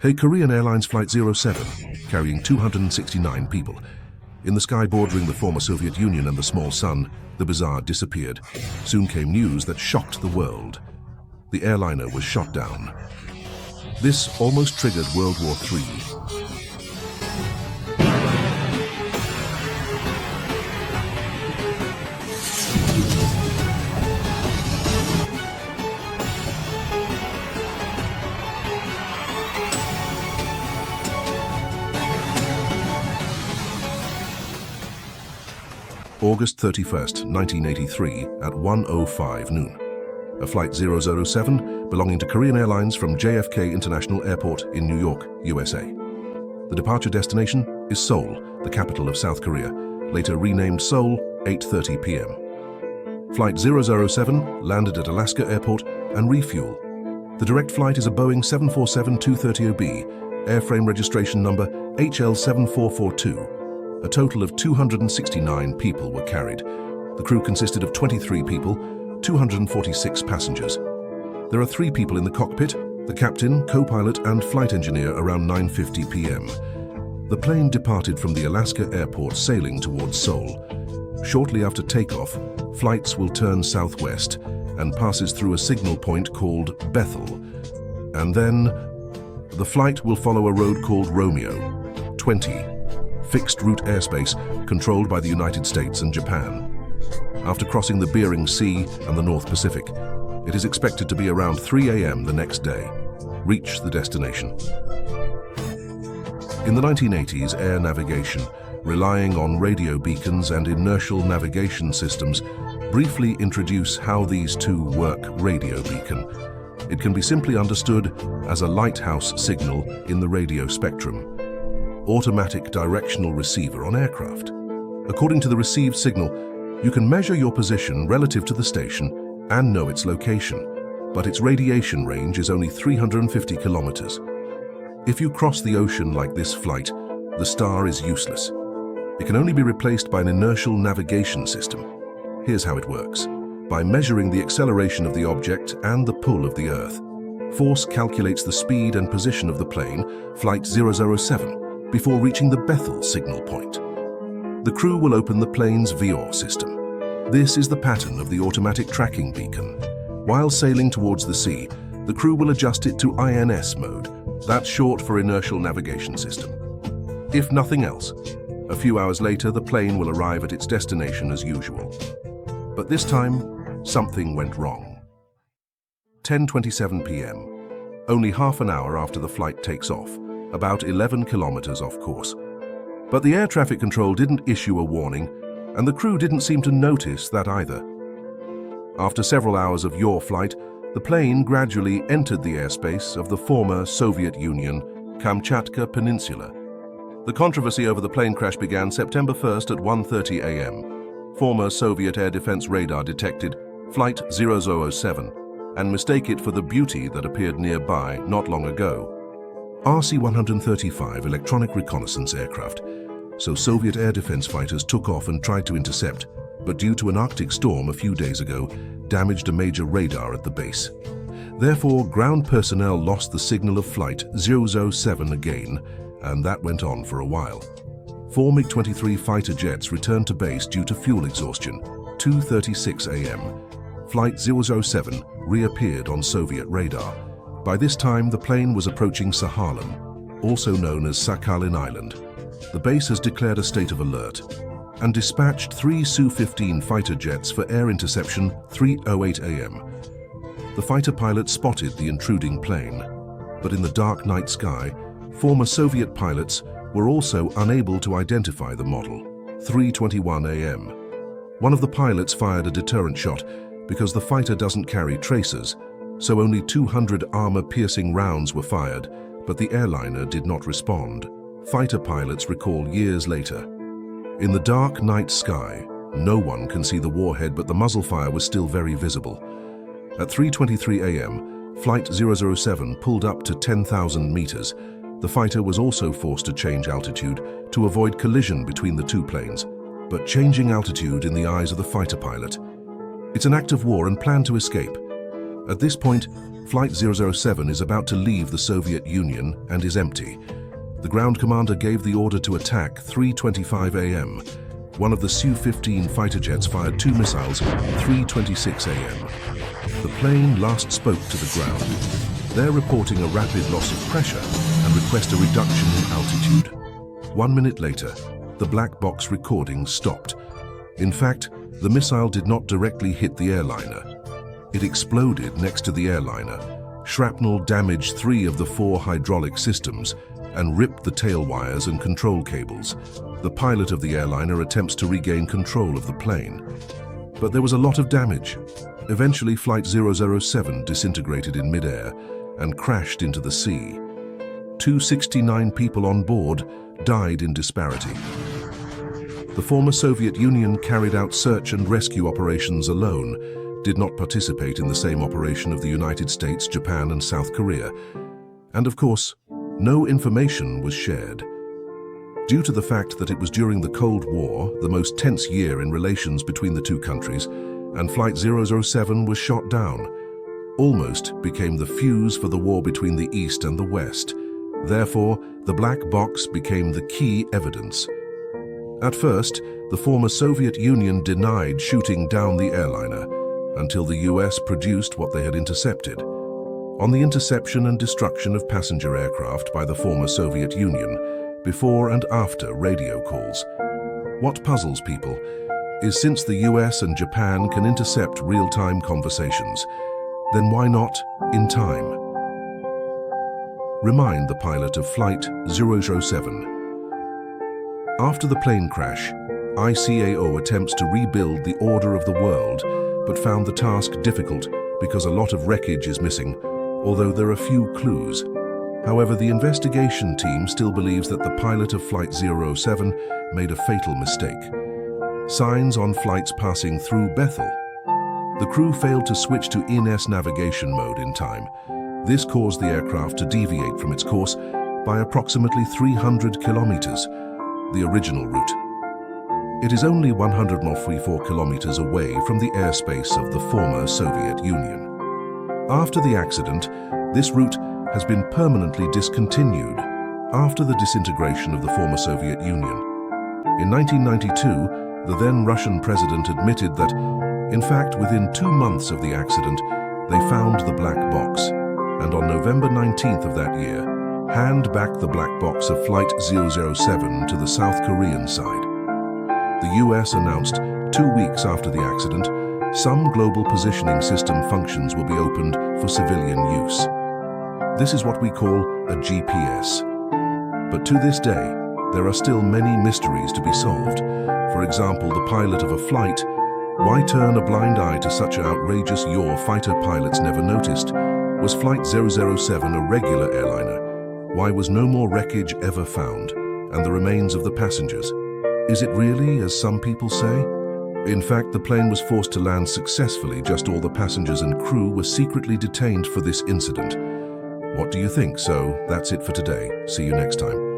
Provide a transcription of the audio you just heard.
Hey, Korean Airlines Flight 07, carrying 269 people. In the sky bordering the former Soviet Union and the small sun, the bizarre disappeared. Soon came news that shocked the world. The airliner was shot down. This almost triggered World War III. August 31st, 1983 at 1:05 noon. A Flight 007 belonging to Korean Airlines from JFK International Airport in New York, USA. The departure destination is Seoul, the capital of South Korea, later renamed Seoul, 8:30 p.m. Flight 007 landed at Alaska Airport and refuel. The direct flight is a Boeing 747-230OB, airframe registration number HL7442. A total of 269 people were carried. The crew consisted of 23 people, 246 passengers. There are 3 people in the cockpit, the captain, co-pilot and flight engineer around 9:50 p.m. The plane departed from the Alaska airport sailing towards Seoul. Shortly after takeoff, flights will turn southwest and passes through a signal point called Bethel. And then the flight will follow a road called Romeo 20. Fixed route airspace controlled by the United States and Japan. After crossing the Bering Sea and the North Pacific, it is expected to be around 3 a.m. the next day. Reach the destination. In the 1980s, air navigation, relying on radio beacons and inertial navigation systems, briefly introduce how these two work. Radio beacon. It can be simply understood as a lighthouse signal in the radio spectrum. Automatic directional receiver on aircraft. According to the received signal, you can measure your position relative to the station and know its location, but its radiation range is only 350 kilometers. If you cross the ocean like this flight, the star is useless. It can only be replaced by an inertial navigation system. Here's how it works. By measuring the acceleration of the object and the pull of the Earth, force calculates the speed and position of the plane, Flight 007, before reaching the Bethel signal point. The crew will open the plane's VOR system. This is the pattern of the automatic tracking beacon. While sailing towards the sea, the crew will adjust it to INS mode. That's short for Inertial Navigation System. If nothing else, a few hours later the plane will arrive at its destination as usual. But this time, something went wrong. 10:27 p.m. Only half an hour after the flight takes off, about 11 kilometers off course. But the air traffic control didn't issue a warning, and the crew didn't seem to notice that either. After several hours of yaw flight, the plane gradually entered the airspace of the former Soviet Union, Kamchatka Peninsula. The controversy over the plane crash began September 1st at 1:30 a.m. Former Soviet air defense radar detected Flight 007 and mistake it for the beauty that appeared nearby not long ago. RC-135 electronic reconnaissance aircraft, so Soviet air defense fighters took off and tried to intercept, but due to an Arctic storm a few days ago, damaged a major radar at the base. Therefore, ground personnel lost the signal of Flight 007 again, and that went on for a while. 4 MiG-23 fighter jets returned to base due to fuel exhaustion. 2:36 a.m. Flight 007 reappeared on Soviet radar. By this time, the plane was approaching Sakhalin, also known as Sakhalin Island. The base has declared a state of alert and dispatched 3 Su-15 fighter jets for air interception 3:08 a.m. The fighter pilots spotted the intruding plane, but in the dark night sky, former Soviet pilots were also unable to identify the model. 3:21 a.m. One of the pilots fired a deterrent shot because the fighter doesn't carry tracers, so only 200 armor-piercing rounds were fired, but the airliner did not respond. Fighter pilots recall years later. In the dark night sky, no one can see the warhead, but the muzzle fire was still very visible. At 3:23 a.m., Flight 007 pulled up to 10,000 meters. The fighter was also forced to change altitude to avoid collision between the two planes, but changing altitude in the eyes of the fighter pilot. It's an act of war and plan to escape. At this point, Flight 007 is about to leave the Soviet Union and is empty. The ground commander gave the order to attack 3:25 a.m. One of the Su-15 fighter jets fired 2 missiles at 3:26 a.m. The plane last spoke to the ground. They're reporting a rapid loss of pressure and request a reduction in altitude. 1 minute later, the black box recording stopped. In fact, the missile did not directly hit the airliner. It exploded next to the airliner. Shrapnel damaged 3 of the 4 hydraulic systems and ripped the tail wires and control cables. The pilot of the airliner attempts to regain control of the plane. But there was a lot of damage. Eventually, Flight 007 disintegrated in midair and crashed into the sea. 269 people on board died in disparity. The former Soviet Union carried out search and rescue operations alone, did not participate in the same operation of the United States, Japan, and South Korea. And of course, no information was shared. Due to the fact that it was during the Cold War, the most tense year in relations between the two countries, and Flight 007 was shot down, almost became the fuse for the war between the East and the West. Therefore, the black box became the key evidence. At first, the former Soviet Union denied shooting down the airliner until the US produced what they had intercepted. On the interception and destruction of passenger aircraft by the former Soviet Union, before and after radio calls. What puzzles people is, since the US and Japan can intercept real-time conversations, then why not in time? Remind the pilot of Flight 007. After the plane crash, ICAO attempts to rebuild the order of the world, but found the task difficult because a lot of wreckage is missing, although there are few clues. However, the investigation team still believes that the pilot of Flight 007 made a fatal mistake. Signs on flights passing through Bethel. The crew failed to switch to INS navigation mode in time. This caused the aircraft to deviate from its course by approximately 300 kilometers, the original route. It is only 144 kilometers away from the airspace of the former Soviet Union. After the accident, this route has been permanently discontinued after the disintegration of the former Soviet Union. In 1992, the then Russian president admitted that, in fact, within 2 months of the accident, they found the black box, and on November 19th of that year, hand back the black box of Flight 007 to the South Korean side. The US announced 2 weeks after the accident, some global positioning system functions will be opened for civilian use. This is what we call a GPS. But to this day, there are still many mysteries to be solved. For example, the pilot of a flight. Why turn a blind eye to such outrageous yaw fighter pilots never noticed? Was Flight 007 a regular airliner? Why was no more wreckage ever found, and the remains of the passengers? Is it really, as some people say? In fact, the plane was forced to land successfully. Just all the passengers and crew were secretly detained for this incident. What do you think? So, that's it for today. See you next time.